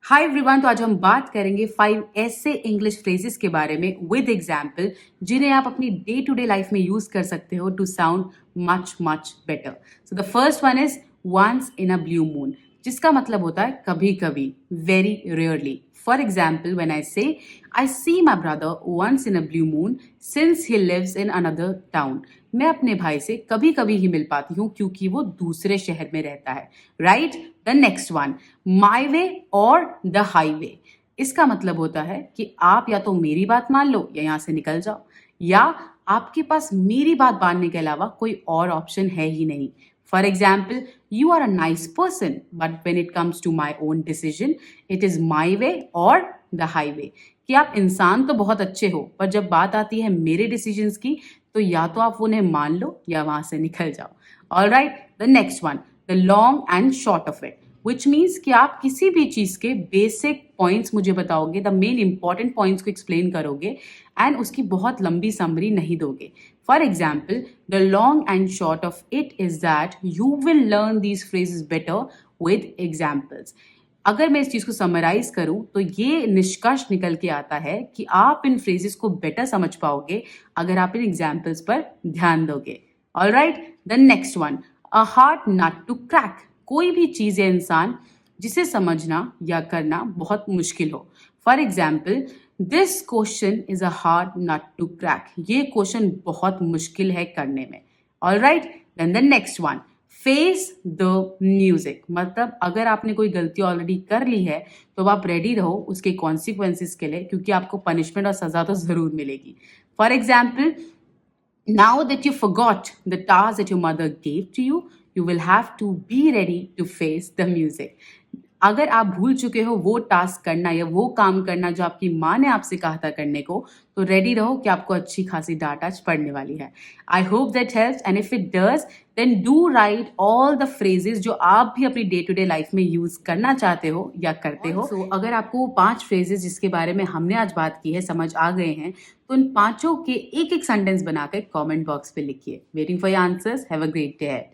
Hi everyone, तो आज हम बात करेंगे 5 ऐसे इंग्लिश फ्रेजेस के बारे में विद एग्जाम्पल जिन्हें आप अपनी डे टू डे लाइफ में यूज कर सकते हो to sound much much better. So the first one is once in a blue moon, जिसका मतलब होता है कभी कभी, very rarely. For example, when I say I see my brother once in a blue moon since he lives in another town, मैं अपने भाई से कभी कभी ही मिल पाती हूँ क्योंकि वो दूसरे शहर में रहता है। Right. The next one, my way और द हाईवे, इसका मतलब होता है कि आप या तो मेरी बात मान लो या यहाँ से निकल जाओ, या आपके पास मेरी बात मानने के अलावा कोई और ऑप्शन है ही नहीं। For example, you are a nice person but when it comes to my own decision it is my way और द हाईवे, कि आप इंसान तो बहुत अच्छे हो पर जब बात आती है मेरे डिसीजंस की तो या तो आप उन्हें मान लो या वहां से निकल जाओ। All right. The next one, the long and short of it, which means कि आप किसी भी चीज के बेसिक पॉइंट्स मुझे बताओगे, द मेन इंपॉर्टेंट पॉइंट्स को एक्सप्लेन करोगे एंड उसकी बहुत लंबी समरी नहीं दोगे। For example, the long and short of it is that you will learn these phrases better with examples. अगर मैं इस चीज को समराइज करूं तो ये निष्कर्ष निकल के आता है कि आप इन फ्रेजेस को बेटर समझ पाओगे अगर आप इन एग्जाम्पल्स पर ध्यान दोगे। All right. The next one, a hard nut to crack, कोई भी चीज या इंसान जिसे समझना या करना बहुत मुश्किल हो। For example, this question is a hard nut to crack, ये क्वेश्चन बहुत मुश्किल है करने में। All right. Then the next one, face the music, मतलब अगर आपने कोई गलती ऑलरेडी कर ली है तो आप रेडी रहो उसके कॉन्सिक्वेंसेस के लिए, क्योंकि आपको पनिशमेंट और सजा तो जरूर मिलेगी। For example, now that you forgot the task that your mother gave to you, you will have to be ready to face the music. अगर आप भूल चुके हो वो टास्क करना या वो काम करना जो आपकी माँ ने आपसे कहा था करने को, तो रेडी रहो कि आपको अच्छी खासी डांट आज पड़ने वाली है। I hope that helps and if it does then do write all the phrases जो आप भी अपनी डे टू डे लाइफ में यूज करना चाहते हो या करते हो। So, अगर आपको वो 5 फ्रेजेस जिसके बारे में हमने आज बात की है समझ आ गए हैं तो इन पांचों के एक एक सेंटेंस बनाकर कमेंट बॉक्स पे लिखिए। Waiting for your answers. Have a great day.